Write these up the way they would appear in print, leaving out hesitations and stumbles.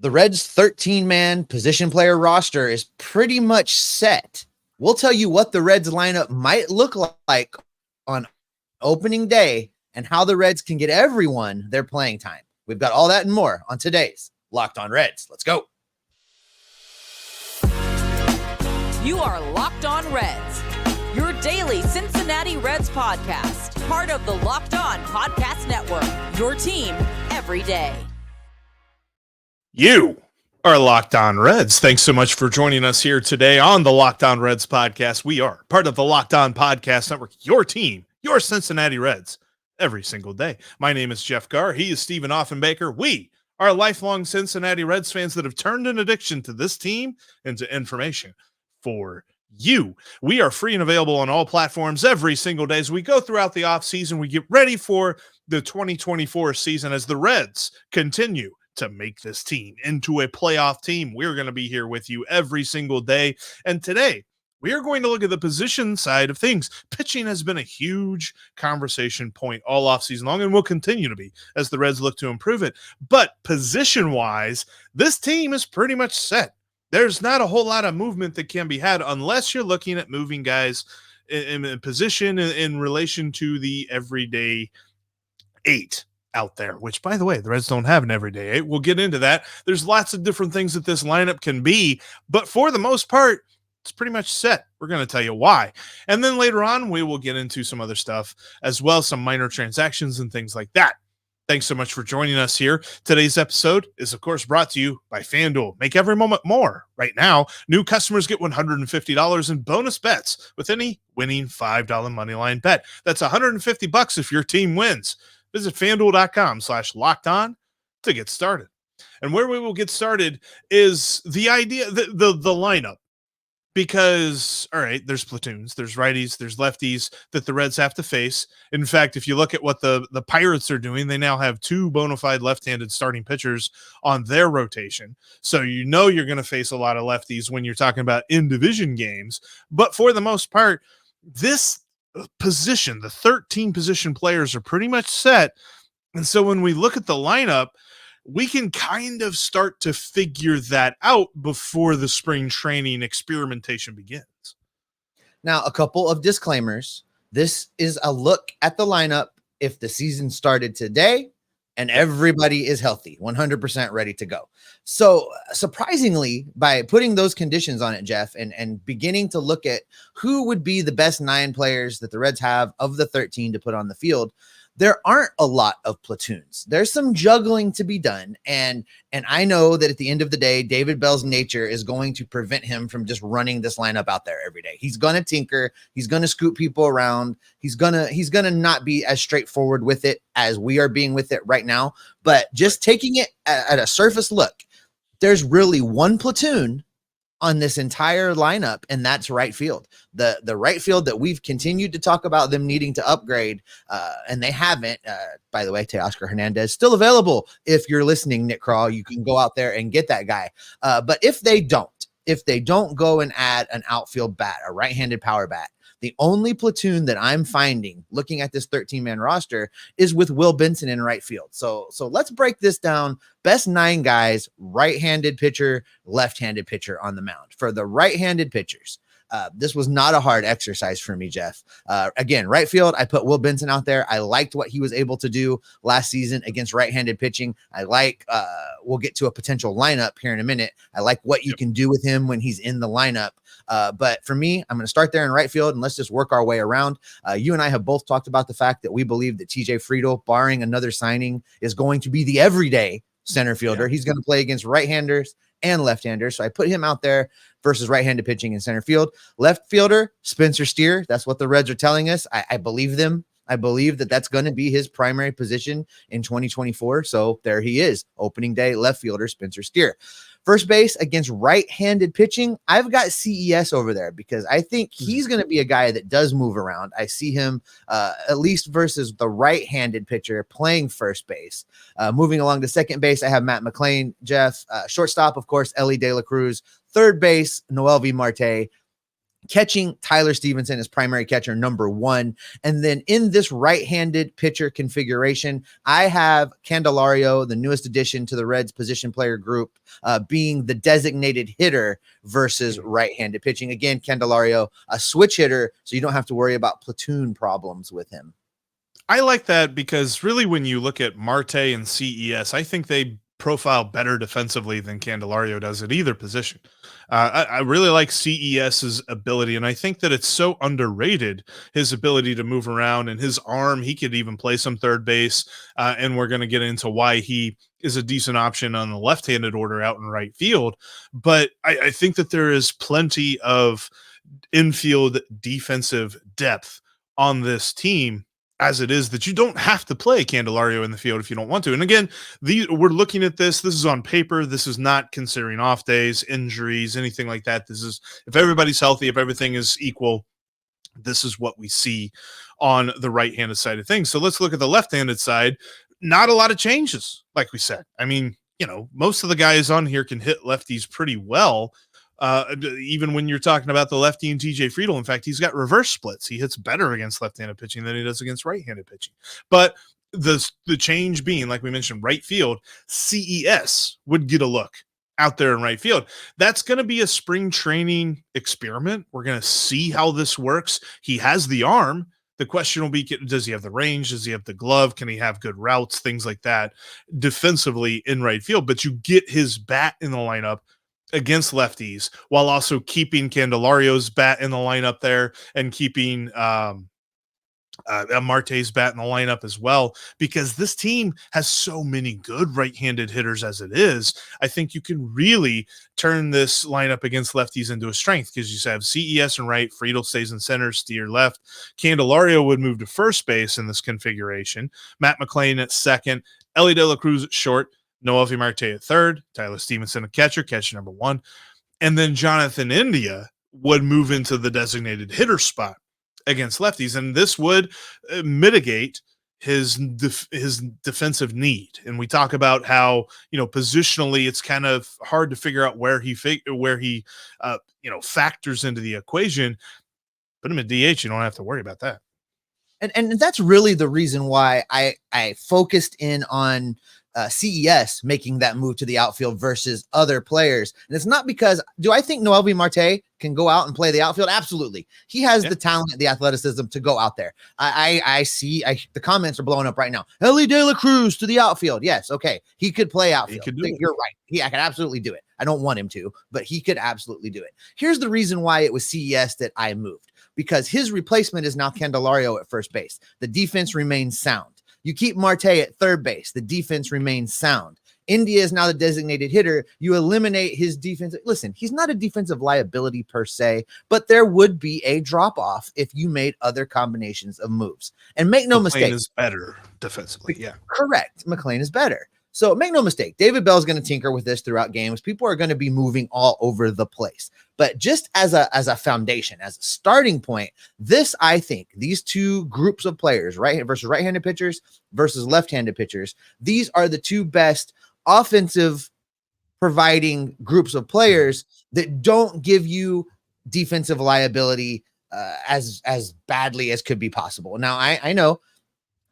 The Reds' 13-man position player roster is pretty much set. We'll tell you what the Reds lineup might look like on opening day and how the Reds can get everyone their playing time. We've got all that and more on today's Locked On Reds. Let's go. You are Locked On Reds, your daily Cincinnati Reds podcast, part of the Locked On Podcast Network, your team every day. You are Locked On Reds. Thanks so much for joining us here today on the Locked On Reds podcast. We are part of the Locked On Podcast Network, your team, your Cincinnati Reds, every single day. My name is Jeff Garr. He is Stephen Offenbaker. We are lifelong Cincinnati Reds fans that have turned an addiction to this team into information for you. We are free and available on all platforms every single day as we go throughout the offseason. We get ready for the 2024 season as the Reds continue to make this team into a playoff team. We're going to be here with you every single day. And today, we are going to look at the position side of things. Pitching has been a huge conversation point all offseason long and will continue to be as the Reds look to improve it. But position-wise, this team is pretty much set. There's not a whole lot of movement that can be had unless you're looking at moving guys in position in relation to the everyday 8 out there, which, by the way, the Reds don't have an everyday 8. We'll get into that. There's lots of different things that this lineup can be, but for the most part, it's pretty much set. We're going to tell you why. And then later on, we will get into some other stuff as well, some minor transactions and things like that. Thanks so much for joining us here. Today's episode is, of course, brought to you by FanDuel. Make every moment more. Right now, new customers get $150 in bonus bets with any winning $5 moneyline bet. That's $150 if your team wins. Visit FanDuel.com/lockedon to get started. And where we will get started is the idea, the lineup. Because, all right, there's platoons, there's righties, there's lefties that the Reds have to face. In fact, if you look at what the Pirates are doing, they now have 2 bona fide left-handed starting pitchers on their rotation. So you know you're going to face a lot of lefties when you're talking about in-division games. But for the most part, this position, the 13 position players are pretty much set. And so when we look at the lineup, we can kind of start to figure that out before the spring training experimentation begins. Now, a couple of disclaimers. This is a look at the lineup if the season started today and everybody is healthy, 100% ready to go. So surprisingly, by putting those conditions on it, Jeff, and beginning to look at who would be the best 9 players that the Reds have of the 13 to put on the field, there aren't a lot of platoons. There's some juggling to be done. And I know that at the end of the day, David Bell's nature is going to prevent him from just running this lineup out there every day. He's going to tinker. He's going to scoop people around. He's going to not be as straightforward with it as we are being with it right now. But just taking it at a surface look, there's really one platoon on this entire lineup, and that's right field. The right field that we've continued to talk about them needing to upgrade, and they haven't. By the way, Teoscar Hernandez still available. If you're listening, Nick Crawl, you can go out there and get that guy. But if they don't go and add an outfield bat, a right-handed power bat, the only platoon that I'm finding looking at this 13-man roster is with Will Benson in right field. So let's break this down. Best 9 guys, right-handed pitcher, left-handed pitcher on the mound. For the right-handed pitchers, this was not a hard exercise for me, Jeff. Again, right field, I put Will Benson out there. I liked what he was able to do last season against right-handed pitching. We'll get to a potential lineup here in a minute. I like what you can do with him when he's in the lineup. But for me, I'm going to start there in right field, and let's just work our way around. You and I have both talked about the fact that we believe that TJ Friedl, barring another signing, is going to be the everyday center fielder. He's going to play against right-handers and left-handers. So I put him out there versus right-handed pitching in center field. Left fielder, Spencer Steer. That's what the Reds are telling us. I believe them. I believe that that's going to be his primary position in 2024. So there he is, opening day left fielder, Spencer Steer. First base against right-handed pitching, I've got CES over there because I think he's going to be a guy that does move around. I see him at least versus the right-handed pitcher playing first base. Moving along to second base, I have Matt McClain, Jeff. Shortstop, of course, Ellie De La Cruz. Third base, Noel V. Marte. catching Tyler Stevenson as primary catcher number 1. And then in this right-handed pitcher configuration, I have Candelario, the newest addition to the Reds position player group, being the designated hitter versus right-handed pitching. Again, Candelario, a switch hitter, so you don't have to worry about platoon problems with him. I like that because really when you look at Marte and CES, I think they profile better defensively than Candelario does at either position. I really like CES's ability, and I think that it's so underrated, his ability to move around and his arm. He could even play some third base, and we're going to get into why he is a decent option on the left-handed order out in right field. But I think that there is plenty of infield defensive depth on this team as it is, that you don't have to play Candelario in the field if you don't want to. And again, we're looking at this. This is on paper. This is not considering off days, injuries, anything like that. This is if everybody's healthy, if everything is equal, this is what we see on the right-handed side of things. So let's look at the left-handed side. Not a lot of changes, like we said. I mean, most of the guys on here can hit lefties pretty well. Even when you're talking about the lefty and TJ Friedl, in fact, he's got reverse splits. He hits better against left-handed pitching than he does against right-handed pitching. But the change being, like we mentioned, right field, CES would get a look out there in right field. That's going to be a spring training experiment. We're going to see how this works. He has the arm. The question will be, does he have the range? Does he have the glove? Can he have good routes? Things like that defensively in right field. But you get his bat in the lineup against lefties while also keeping Candelario's bat in the lineup there and keeping Marte's bat in the lineup as well, because this team has so many good right-handed hitters as it is. I think you can really turn this lineup against lefties into a strength because you have CES in right, Friedl stays in center, Steer left. Candelario would move to first base in this configuration. Matt McLain at second, Ellie De La Cruz at short, Noel Marte at third, Tyler Stevenson at catcher number 1, and then Jonathan India would move into the designated hitter spot against lefties, and this would mitigate his defensive need. And we talk about how positionally it's kind of hard to figure out where he factors into the equation. Put him at DH, you don't have to worry about that. And that's really the reason why I focused in on CES making that move to the outfield versus other players. And it's not because, do I think Noelvi Marte can go out and play the outfield? Absolutely. He has the talent, the athleticism to go out there. I see the comments are blowing up right now. Ellie De La Cruz to the outfield. Yes. Okay. He could play outfield. You're right. I could absolutely do it. I don't want him to, but he could absolutely do it. Here's the reason why it was CES that I moved, because his replacement is now Candelario at first base. The defense remains sound. You keep Marte at third base. The defense remains sound. India is now the designated hitter. You eliminate his defense. Listen, he's not a defensive liability per se, but there would be a drop-off if you made other combinations of moves. And make no mistake. McLain is better defensively. Yeah. Correct. McLain is better. So make no mistake, David Bell's going to tinker with this throughout games. People are going to be moving all over the place. But just as a foundation, as a starting point, I think these two groups of players, right versus right-handed pitchers versus left-handed pitchers, these are the two best offensive providing groups of players that don't give you defensive liability as badly as could be possible. Now, I know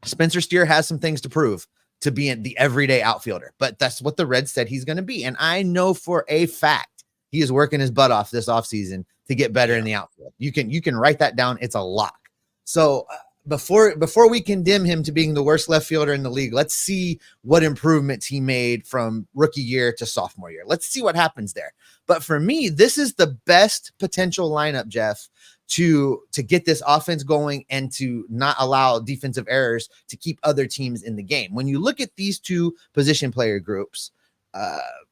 Spencer Steer has some things to prove to be the everyday outfielder, but that's what the Reds said he's going to be. And I know for a fact he is working his butt off this offseason to get better in the outfield. You can write that down. It's a lock. So before we condemn him to being the worst left fielder in the league, let's see what improvements he made from rookie year to sophomore year. Let's see what happens there. But for me, this is the best potential lineup, Jeff, to get this offense going and to not allow defensive errors to keep other teams in the game. When you look at these two position player groups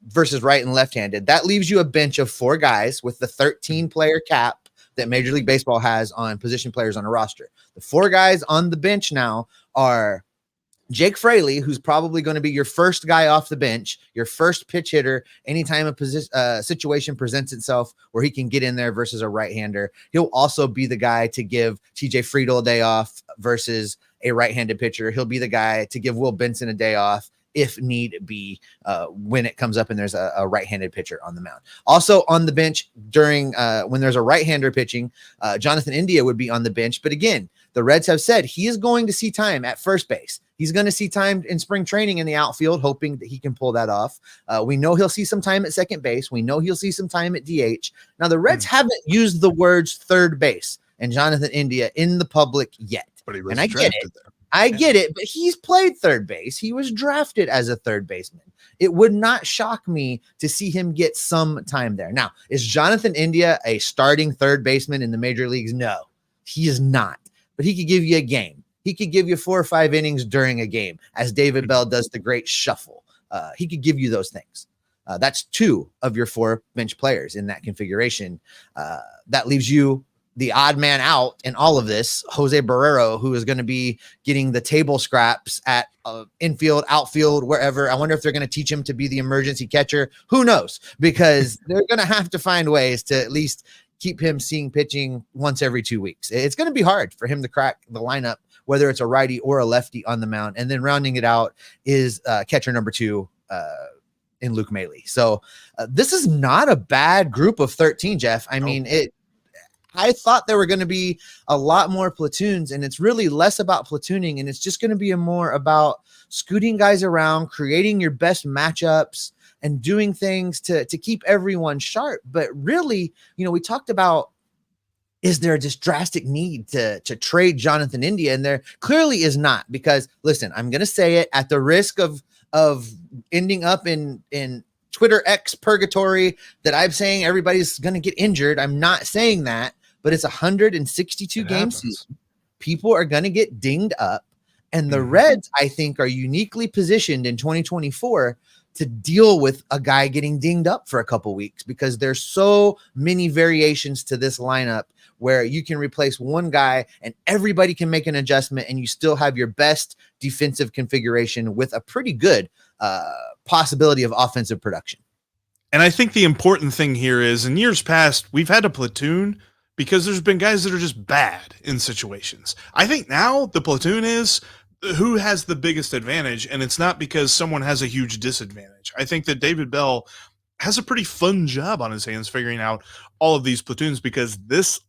versus right and left-handed, that leaves you a bench of 4 guys with the 13-player cap that Major League Baseball has on position players on a roster. The 4 guys on the bench now are Jake Fraley, who's probably going to be your first guy off the bench, your first pitch hitter, anytime a situation presents itself where he can get in there versus a right-hander. He'll also be the guy to give TJ Friedl a day off versus a right-handed pitcher. He'll be the guy to give Will Benson a day off if need be when it comes up and there's a right-handed pitcher on the mound. Also on the bench during when there's a right-hander pitching, Jonathan India would be on the bench. But again, the Reds have said he is going to see time at first base. He's going to see time in spring training in the outfield, hoping that he can pull that off. We know he'll see some time at second base. We know he'll see some time at DH. Now, the Reds haven't used the words third base and Jonathan India in the public yet. But he was and I get it. I get it, but he's played third base. He was drafted as a third baseman. It would not shock me to see him get some time there. Now, is Jonathan India a starting third baseman in the major leagues? No, he is not. But he could give you a game. He could give you 4 or 5 innings during a game, as David Bell does the great shuffle. He could give you those things. That's 2 of your 4 bench players in that configuration. That leaves you the odd man out in all of this, Jose Barrero, who is going to be getting the table scraps at infield, outfield, wherever. I wonder if they're going to teach him to be the emergency catcher. Who knows? Because they're going to have to find ways to at least keep him seeing pitching once every 2 weeks. It's going to be hard for him to crack the lineup, whether it's a righty or a lefty on the mound. And then rounding it out is catcher number 2 in Luke Maley. So this is not a bad group of 13, Jeff. I mean, I thought there were going to be a lot more platoons, and it's really less about platooning, and it's just going to be more about scooting guys around, creating your best matchups, and doing things to keep everyone sharp. But really, we talked about, is there this drastic need to trade Jonathan India? And there clearly is not, because listen, I'm going to say it at the risk of ending up in Twitter X purgatory that I'm saying everybody's going to get injured. I'm not saying that, but it's 162 game season. People are going to get dinged up, and the Reds, I think, are uniquely positioned in 2024 to deal with a guy getting dinged up for a couple weeks, because there's so many variations to this lineup where you can replace one guy and everybody can make an adjustment, and you still have your best defensive configuration with a pretty good possibility of offensive production. And I think the important thing here is, in years past, we've had a platoon because there's been guys that are just bad in situations. I think now the platoon is who has the biggest advantage, and it's not because someone has a huge disadvantage. I think that David Bell has a pretty fun job on his hands figuring out all of these platoons, because this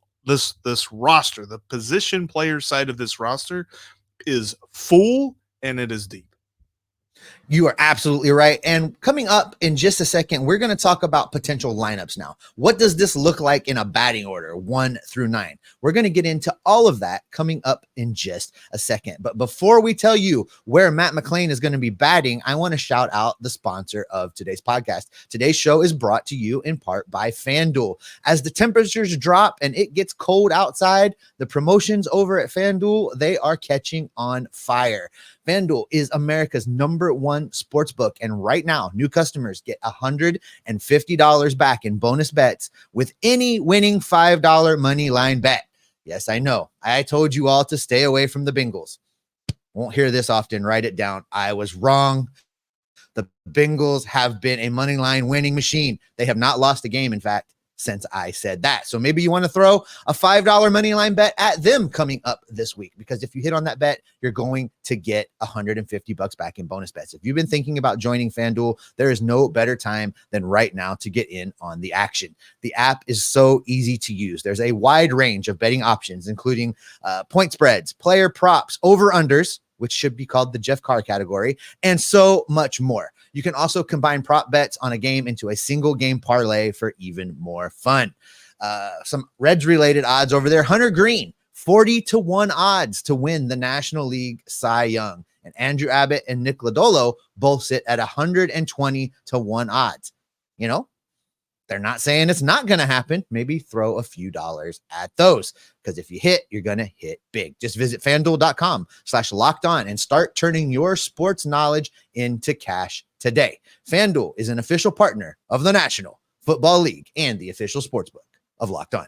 roster, the position player side of this roster, is full and it is deep. You are absolutely right. And coming up in just a second, we're going to talk about potential lineups now. What does this look like in a batting order, 1 through 9? We're going to get into all of that coming up in just a second. But before we tell you where Matt McLain is going to be batting, I want to shout out the sponsor of today's podcast. Today's show is brought to you in part by FanDuel. As the temperatures drop and it gets cold outside, the promotions over at FanDuel, they are catching on fire. FanDuel is America's #1 sportsbook, and right now, new customers get $150 back in bonus bets with any winning $5 money line bet. Yes, I know. I told you all to stay away from the Bengals. Won't hear this often. Write it down. I was wrong. The Bengals have been a money line winning machine. They have not lost a game, in fact, since I said that. So maybe you want to throw a $5 money line bet at them coming up this week, because if you hit on that bet, you're going to get $150 back in bonus bets. If you've been thinking about joining FanDuel, there is no better time than right now to get in on the action. The app is so easy to use. There's a wide range of betting options, including point spreads, player props, over-unders, which should be called the Jeff Carr category, and so much more. You can also combine prop bets on a game into a single game parlay for even more fun. Some Reds related odds over there. Hunter Green, 40-1 odds to win the National League Cy Young. And Andrew Abbott and Nick Lodolo both sit at 120-1 odds. They're not saying it's not going to happen. Maybe throw a few dollars at those, because if you hit, you're going to hit big. Just visit FanDuel.com/lockedon and start turning your sports knowledge into cash today. FanDuel is an official partner of the National Football League and the official sportsbook of Locked On.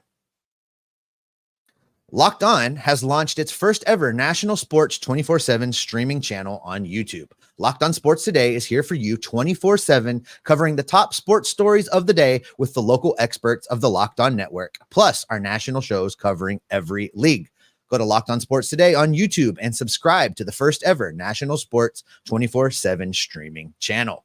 Locked On has launched its first ever national sports 24/7 streaming channel on YouTube. Locked On Sports Today is here for you 24/7, covering the top sports stories of the day with the local experts of the Locked On Network, plus our national shows covering every league. Go to Locked On Sports today on YouTube and subscribe to the first ever national sports 24/7 streaming channel.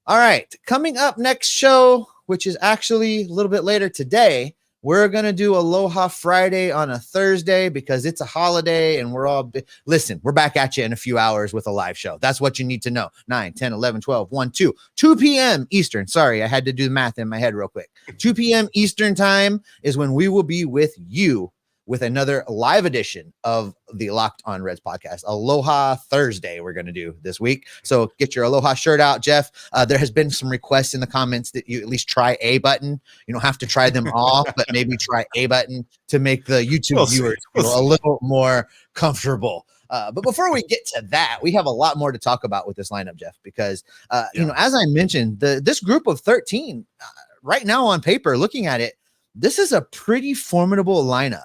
All right, coming up next show, which is actually a little bit later today, we're going to do Aloha Friday on a Thursday because it's a holiday and we're all listen, we're back at you in a few hours with a live show. That's what you need to know. 9, 10, 11, 12, 1, 2 p.m. Eastern. Sorry, I had to do the math in my head real quick. 2 p.m. Eastern time is when we will be with you with another live edition of the Locked On Reds podcast. Aloha Thursday we're going to do this week. So get your Aloha shirt out, Jeff. There has been some requests in the comments that you at least try a button. You don't have to try them all, but maybe try a button to make the YouTube viewers feel a little more comfortable. But before we get to that, we have a lot more to talk about with this lineup, Jeff, because, you know, as I mentioned, this group of 13 right now on paper, looking at it, this is a pretty formidable lineup.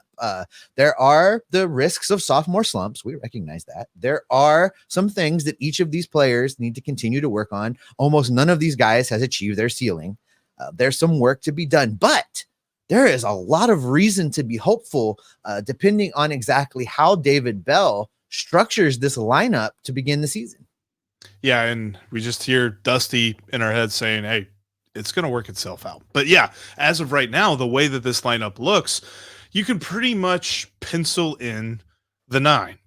There are the risks of sophomore slumps. We recognize that. There are some things that each of these players need to continue to work on. Almost none of these guys has achieved their ceiling. There's some work to be done, but there is a lot of reason to be hopeful, depending on exactly how David Bell structures this lineup to begin the season. Yeah, and we just hear Dusty in our head saying, hey, it's going to work itself out. But yeah, as of right now, the way that this lineup looks, you can pretty much pencil in the 9.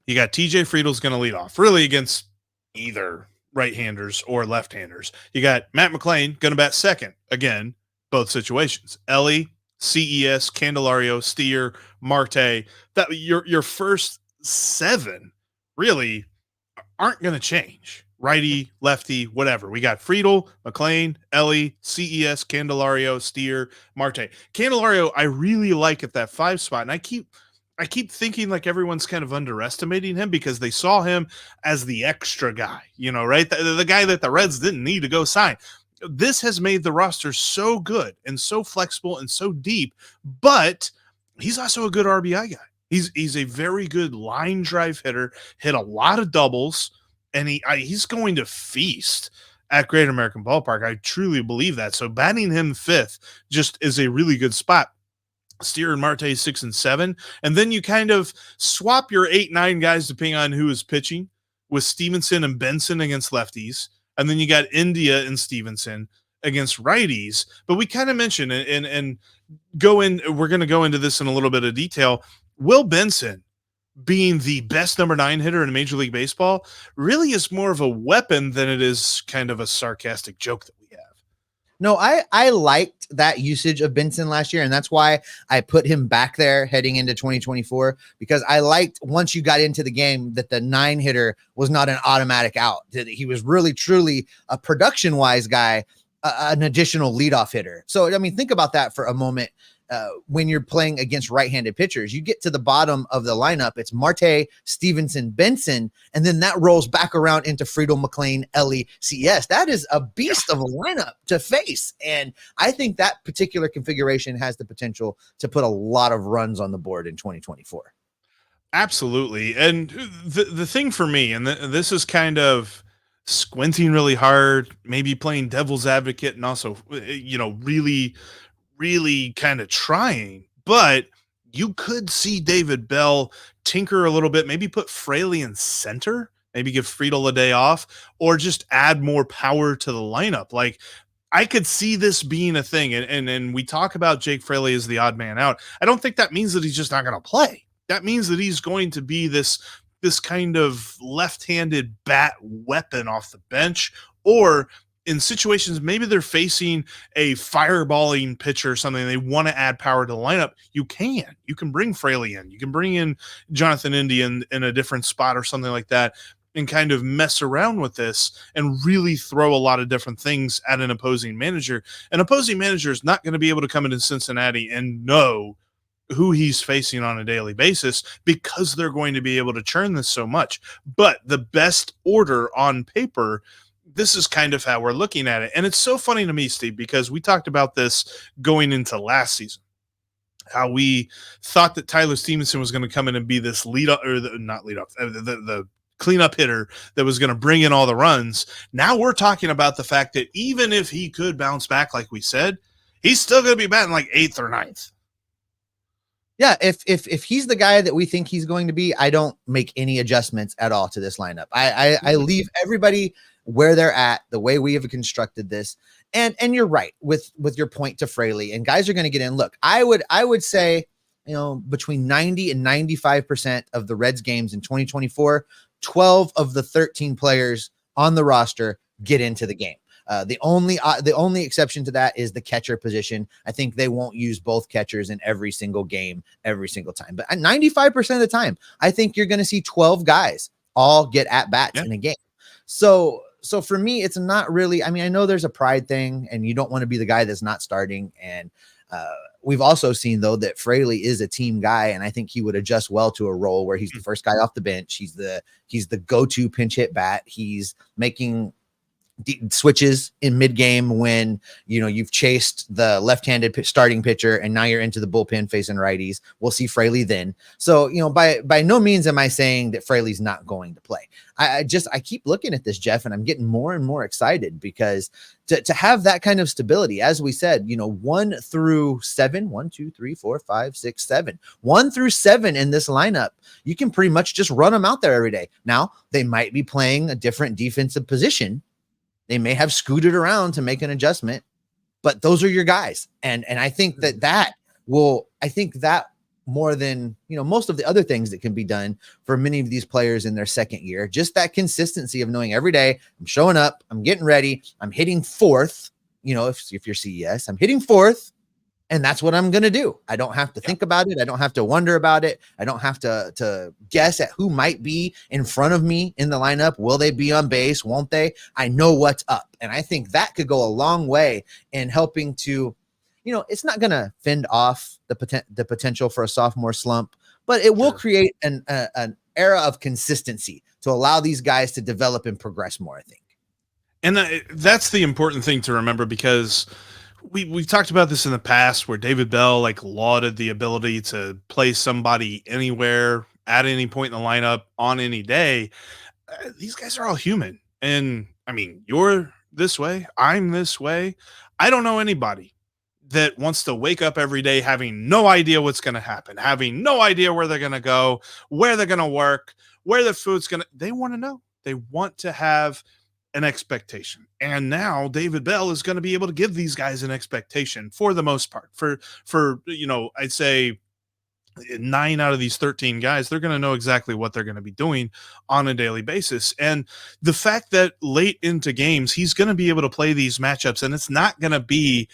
You got TJ Friedel's going to lead off, really against either right-handers or left-handers. You got Matt McLean going to bat second, again, both situations. Ellie, CES, Candelario, Steer, Marte. That your first 7 really aren't going to change. Righty, lefty, whatever. We got Friedel, McLean, Ellie, CES, Candelario, Steer, Marte. Candelario, I really like at that 5 spot, and I keep thinking like everyone's kind of underestimating him because they saw him as the extra guy, you know, right? The guy that the Reds didn't need to go sign. This has made the roster so good and so flexible and so deep, but he's also a good RBI guy. He's a very good line drive hitter, hit a lot of doubles, and he's going to feast at Great American Ballpark. I truly believe that. So batting him 5th just is a really good spot. Steer and Marte 6 and 7. And then you kind of swap your 8, 9 guys depending on who is pitching with Stevenson and Benson against lefties. And then you got India and Stevenson against righties. But we kind of mentioned and we're going to go into this in a little bit of detail. Will Benson being the best number 9 hitter in Major League Baseball really is more of a weapon than it is kind of a sarcastic joke that we have. No, I liked that usage of Benson last year, and that's why I put him back there heading into 2024, because I liked once you got into the game that the 9 hitter was not an automatic out, that he was really truly a production-wise guy, an additional leadoff hitter. So, I mean, think about that for a moment. When you're playing against right-handed pitchers, you get to the bottom of the lineup. It's Marte, Stevenson, Benson, and then that rolls back around into Friedel, McLean, Ellie, CES. That is a beast of a lineup to face. And I think that particular configuration has the potential to put a lot of runs on the board in 2024. Absolutely. And the thing for me, and this is kind of squinting really hard, maybe playing devil's advocate and also, you know, really kind of trying, but you could see David Bell tinker a little bit, maybe put Fraley in center, maybe give Friedel a day off, or just add more power to the lineup. Like, I could see this being a thing. And we talk about Jake Fraley as the odd man out. I don't think that means that he's just not going to play. That means that he's going to be this kind of left-handed bat weapon off the bench, or in situations, maybe they're facing a fireballing pitcher or something, they want to add power to the lineup. You can bring Fraley in. You can bring in Jonathan Indy in a different spot or something like that and kind of mess around with this and really throw a lot of different things at an opposing manager. An opposing manager is not going to be able to come into Cincinnati and know who he's facing on a daily basis because they're going to be able to churn this so much. But the best order on paper, this is kind of how we're looking at it. And it's so funny to me, Steve, because we talked about this going into last season, how we thought that Tyler Stevenson was going to come in and be this the cleanup hitter that was going to bring in all the runs. Now we're talking about the fact that even if he could bounce back, like we said, he's still going to be batting like 8th or 9th. Yeah, if he's the guy that we think he's going to be, I don't make any adjustments at all to this lineup. I leave everybody where they're at, the way we have constructed this. And you're right with your point to Fraley, and guys are going to get in. Look, I would say, between 90 and 95% of the Reds games in 2024, 12 of the 13 players on the roster get into the game. The only exception to that is the catcher position. I think they won't use both catchers in every single game, every single time. But 95% of the time, I think you're going to see 12 guys all get at bats in a game. So for me, it's not really, I mean, I know there's a pride thing and you don't want to be the guy that's not starting. And we've also seen, though, that Fraley is a team guy, and I think he would adjust well to a role where he's the first guy off the bench. He's the go-to pinch hit bat. He's making switches in mid game when you've chased the left-handed starting pitcher and now you're into the bullpen facing righties. We'll see Fraley then. So by no means am I saying that Fraley's not going to play. I keep looking at this, Jeff, and I'm getting more and more excited because to have that kind of stability, as we said, 1 through 7, 1, 2, 3, 4, 5, 6, 7, 1 through 7 in this lineup, you can pretty much just run them out there every day. Now they might be playing a different defensive position. They may have scooted around to make an adjustment, but those are your guys. And I think that more than, most of the other things that can be done for many of these players in their second year, just that consistency of knowing every day I'm showing up, I'm getting ready, I'm hitting fourth, if you're CES, I'm hitting fourth, and that's what I'm going to do. I don't have to think about it. I don't have to wonder about it. I don't have to guess at who might be in front of me in the lineup. Will they be on base? Won't they? I know what's up. And I think that could go a long way in helping to, it's not going to fend off the potential for a sophomore slump, but it will create an era of consistency to allow these guys to develop and progress more, I think. And that's the important thing to remember, because we've talked about this in the past where David Bell lauded the ability to play somebody anywhere at any point in the lineup on any day. These guys are all human. And I mean, you're this way, I'm this way. I don't know anybody that wants to wake up every day having no idea what's going to happen, having no idea where they're going to go, where they're going to work, where the food's going to, they want to know. They want to have an expectation. And now David Bell is going to be able to give these guys an expectation for the most part. For I'd say 9 out of these 13 guys, they're going to know exactly what they're going to be doing on a daily basis. And the fact that late into games, he's going to be able to play these matchups, and it's not going to be,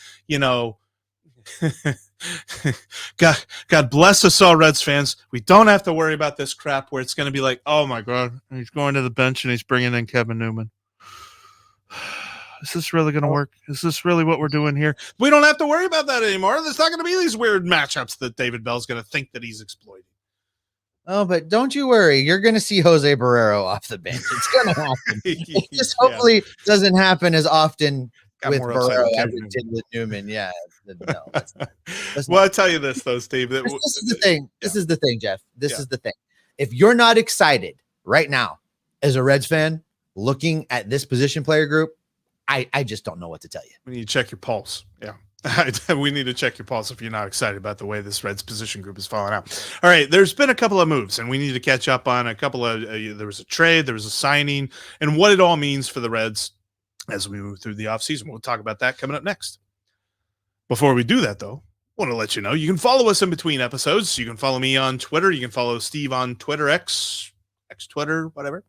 God bless us all, Reds fans. We don't have to worry about this crap where it's going to be like, oh my God, he's going to the bench and he's bringing in Kevin Newman. Is this really going to work? Is this really what we're doing here? We don't have to worry about that anymore. There's not going to be these weird matchups that David Bell's going to think that he's exploiting. Oh, but don't you worry. You're going to see Jose Barrero off the bench. It's going to happen. It just hopefully doesn't happen as often with Barrero as it did with Newman. Yeah. No, that's well, I'll tell you this, though, Steve. This is the thing. This is the thing, Jeff. This is the thing. If you're not excited right now as a Reds fan looking at this position player group, I just don't know what to tell you. We need to check your pulse. Yeah. We need to check your pulse if you're not excited about the way this Reds position group is falling out. All right. There's been a couple of moves, and we need to catch up on a couple of there was a trade, there was a signing, and what it all means for the Reds as we move through the offseason. We'll talk about that coming up next. Before we do that, though, I want to let you know you can follow us in between episodes. You can follow me on Twitter. You can follow Steve on Twitter, X Twitter, whatever.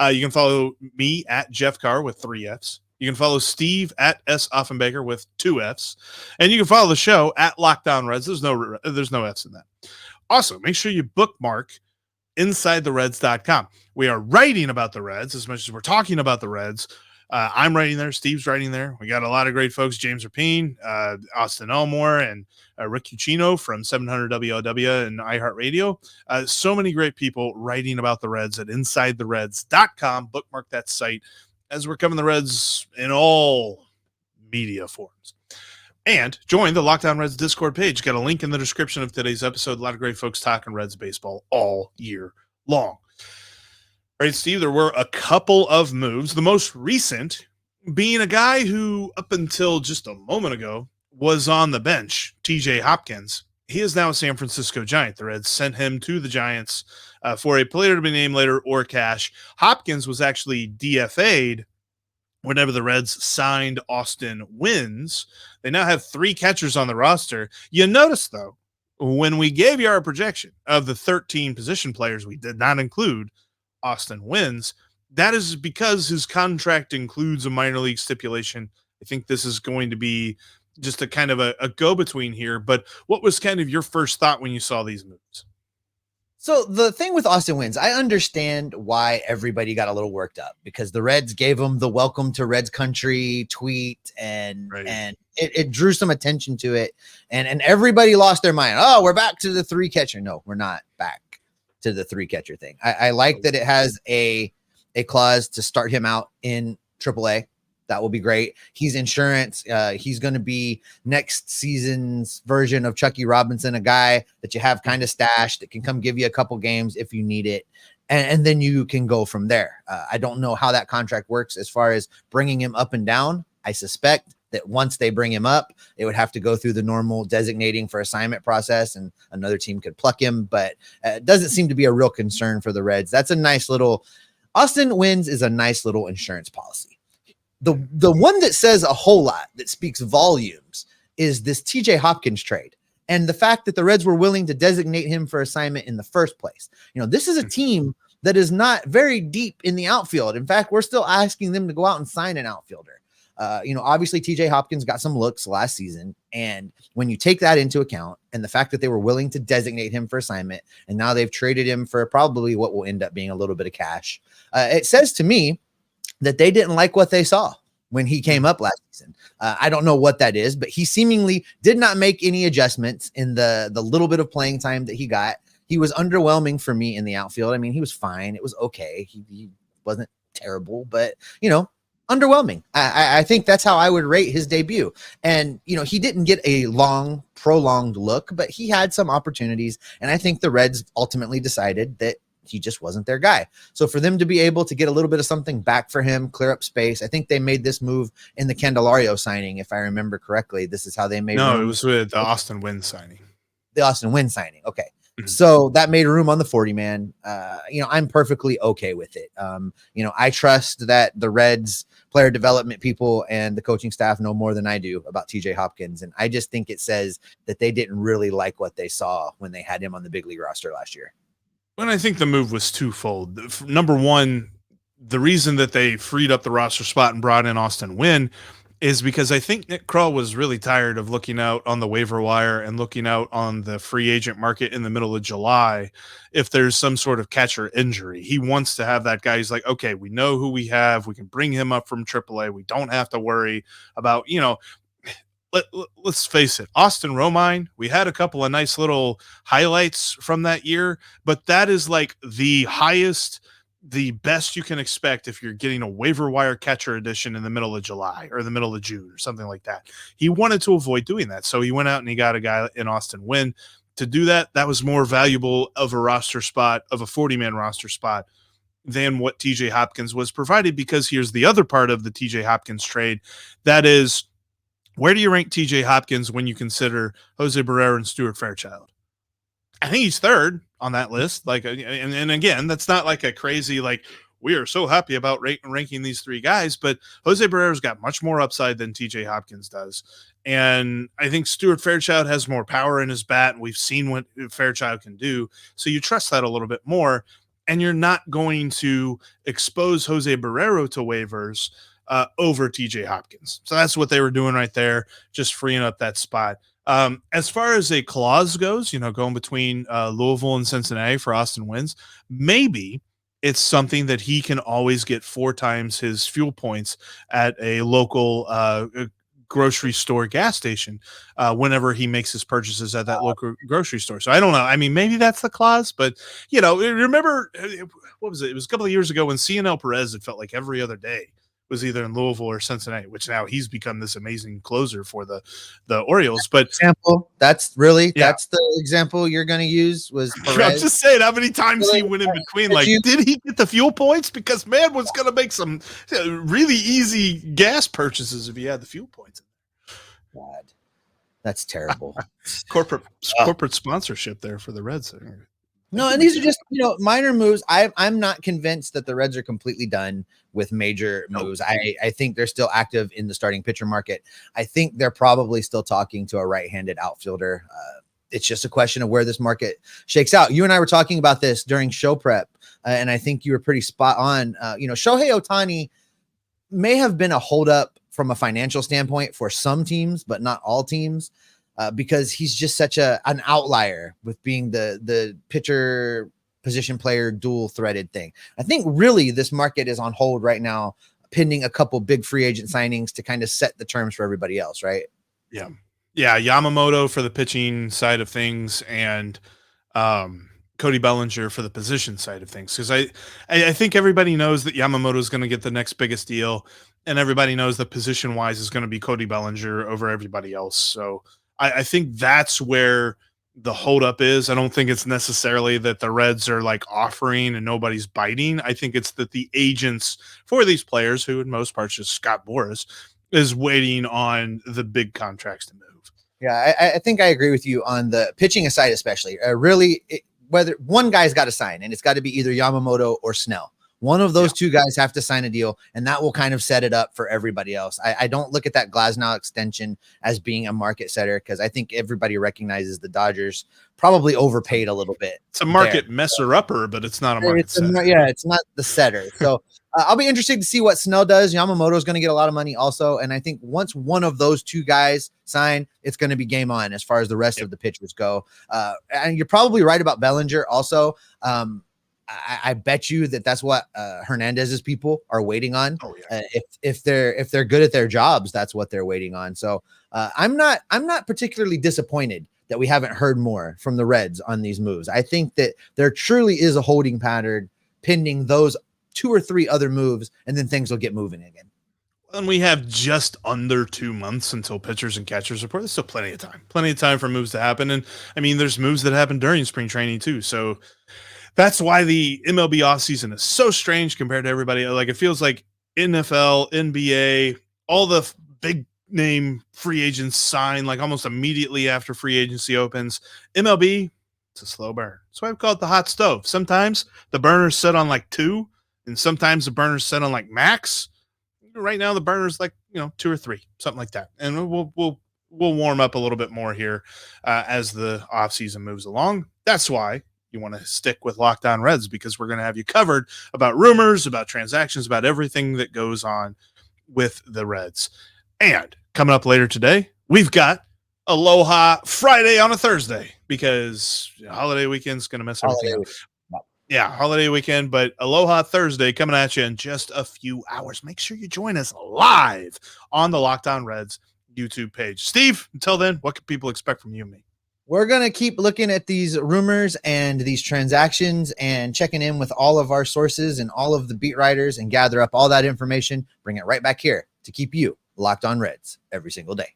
You can follow me at Jeff Carr with 3 Fs. You can follow Steve at S. Offenbaker with 2 Fs. And you can follow the show at Lockdown Reds. There's no Fs in that. Also, make sure you bookmark InsideTheReds.com. We are writing about the Reds as much as we're talking about the Reds. I'm writing there. Steve's writing there. We got a lot of great folks. James Rapine, Austin Elmore, and Rick Cucino from 700 WOW and iHeartRadio. So many great people writing about the Reds at InsideTheReds.com. Bookmark that site as we're covering the Reds in all media forms. And join the Lockdown Reds Discord page. Got a link in the description of today's episode. A lot of great folks talking Reds baseball all year long. All right, Steve, there were a couple of moves. The most recent being a guy who, up until just a moment ago, was on the bench, TJ Hopkins. he is now a San Francisco Giant. The Reds sent him to the Giants for a player to be named later or cash. Hopkins was actually DFA'd whenever the Reds signed Austin Wynn. They now have 3 catchers on the roster. You notice, though, when we gave you our projection of the 13 position players, we did not include Austin Wynn. That is because his contract includes a minor league stipulation. I think this is going to be just a kind of a go-between here. But what was kind of your first thought when you saw these moves? So the thing with Austin Wynn, I understand why everybody got a little worked up because the Reds gave him the welcome to Reds country tweet and it drew some attention to it. And everybody lost their mind. Oh, we're back to the 3 catcher. No, we're not back to the 3 catcher thing. I like that it has a clause to start him out in AAA. That will be great. He's insurance. He's going to be next season's version of Chucky Robinson, a guy that you have kind of stashed that can come give you a couple games if you need it. And then you can go from there. I don't know how that contract works as far as bringing him up and down. I suspect that once they bring him up, it would have to go through the normal designating for assignment process and another team could pluck him. But it doesn't seem to be a real concern for the Reds. That's a nice little Austin Wynn is a nice little insurance policy. The one that says a whole lot, that speaks volumes, is this TJ Hopkins trade and the fact that the Reds were willing to designate him for assignment in the first place. You know, this is a team that is not very deep in the outfield. In fact, we're still asking them to go out and sign an outfielder. Obviously TJ Hopkins got some looks last season. And when you take that into account and the fact that they were willing to designate him for assignment, and now they've traded him for probably what will end up being a little bit of cash, it says to me that they didn't like what they saw when he came up last season. I don't know what that is, but he seemingly did not make any adjustments in the little bit of playing time that he got. He was underwhelming for me in the outfield. I mean, he was fine. It was okay. He wasn't terrible, but, underwhelming. I think that's how I would rate his debut. And, he didn't get a long, prolonged look, but he had some opportunities. And I think the Reds ultimately decided that he just wasn't their guy. So for them to be able to get a little bit of something back for him, clear up space, I think they made this move in the Candelario signing. If I remember correctly, this is how they made room. It was with the Austin Wynn signing. The Austin Wynn signing. Okay. So that made room on the 40-man. I'm perfectly okay with it. I trust that the Reds player development people and the coaching staff know more than I do about TJ Hopkins. And I just think it says that they didn't really like what they saw when they had him on the big league roster last year. And I think the move was twofold. Number one, the reason that they freed up the roster spot and brought in Austin Wynn is because I think Nick Krall was really tired of looking out on the waiver wire and looking out on the free agent market in the middle of July if there's some sort of catcher injury. He wants to have that guy. He's like, okay, we know who we have. We can bring him up from AAA. We don't have to worry about, let's face it, Austin Romine, we had a couple of nice little highlights from that year, but that is like the highest, the best you can expect if you're getting a waiver wire catcher edition in the middle of July or the middle of June or something like that. He wanted to avoid doing that. So he went out and he got a guy in Austin Wynn to do that. That was more valuable of a roster spot, of a 40-man roster spot, than what TJ Hopkins was provided, because here's the other part of the TJ Hopkins trade. That is, where do you rank TJ Hopkins when you consider Jose Barrero and Stuart Fairchild? I think he's third on that list. And again, that's not like a crazy, we are so happy about ranking these 3 guys, but Jose Barrero's got much more upside than TJ Hopkins does. And I think Stuart Fairchild has more power in his bat, and we've seen what Fairchild can do. So you trust that a little bit more, and you're not going to expose Jose Barrero to waivers over TJ Hopkins. So that's what they were doing right there, just freeing up that spot. As far as a clause goes, going between Louisville and Cincinnati for Austin Wynn, maybe it's something that he can always get 4 times his fuel points at a local grocery store gas station whenever he makes his purchases at that local grocery store. So I don't know. I mean, maybe that's the clause, but remember, what was it? It was a couple of years ago when CNL Perez, it felt like every other day was either in Louisville or Cincinnati, which now he's become this amazing closer for the Orioles. But that's the example you're going to use was Perez. I'm just saying how many times he went in between. Did he get the fuel points? Because man was going to make some really easy gas purchases if he had the fuel points. God. That's terrible. corporate sponsorship there for the Reds. No, and these are just, minor moves. I'm not convinced that the Reds are completely done with major moves. I think they're still active in the starting pitcher market. I think they're probably still talking to a right-handed outfielder. It's just a question of where this market shakes out. You and I were talking about this during show prep, and I think you were pretty spot on. Shohei Ohtani may have been a holdup from a financial standpoint for some teams, but not all teams. Because he's just such an outlier with being the pitcher position player dual threaded thing. I think really this market is on hold right now, pending a couple big free agent signings to kind of set the terms for everybody else, right? Yeah. Yamamoto for the pitching side of things, and Cody Bellinger for the position side of things. Because I think everybody knows that Yamamoto is going to get the next biggest deal, and everybody knows that position wise is going to be Cody Bellinger over everybody else. So I think that's where the holdup is. I don't think it's necessarily that the Reds are like offering and nobody's biting. I think it's that the agents for these players, who in most parts just Scott Boras, is waiting on the big contracts to move. Yeah, I think I agree with you on the pitching aside, especially. Whether one guy's got to sign, and it's got to be either Yamamoto or Snell. One of those two guys have to sign a deal, and that will kind of set it up for everybody else. I don't look at that Glasnow extension as being a market setter, because I think everybody recognizes the Dodgers probably overpaid a little bit. It's a market messer-upper, but it's not a market setter. It's not the setter. So I'll be interested to see what Snell does. Yamamoto is going to get a lot of money also, and I think once one of those two guys sign, it's going to be game on as far as the rest of the pitchers go. And you're probably right about Bellinger also. I bet you that's what Hernandez's people are waiting on. Oh, yeah. If they're good at their jobs, that's what they're waiting on. So I'm not particularly disappointed that we haven't heard more from the Reds on these moves. I think that there truly is a holding pattern pending those 2 or 3 other moves, and then things will get moving again. And we have just under 2 months until pitchers and catchers report. There's still plenty of time for moves to happen. And I mean, there's moves that happen during spring training too. So that's why the MLB offseason is so strange compared to everybody. Like, it feels like NFL, NBA, all the big name free agents sign like almost immediately after free agency opens. MLB, it's a slow burn. That's why we call it the hot stove. Sometimes the burner's set on like 2, and sometimes the burner's set on like max. Right now the burner's like 2 or 3, something like that. And we'll warm up a little bit more here as the offseason moves along. That's why you want to stick with Locked On Reds, because we're going to have you covered about rumors, about transactions, about everything that goes on with the Reds. And coming up later today, we've got Aloha Friday on a Thursday, because holiday weekend's going to mess everything up. Yeah, holiday weekend, but Aloha Thursday coming at you in just a few hours. Make sure you join us live on the Locked On Reds YouTube page. Steve, until then, what can people expect from you and me? We're going to keep looking at these rumors and these transactions and checking in with all of our sources and all of the beat writers and gather up all that information, bring it right back here to keep you locked on Reds every single day.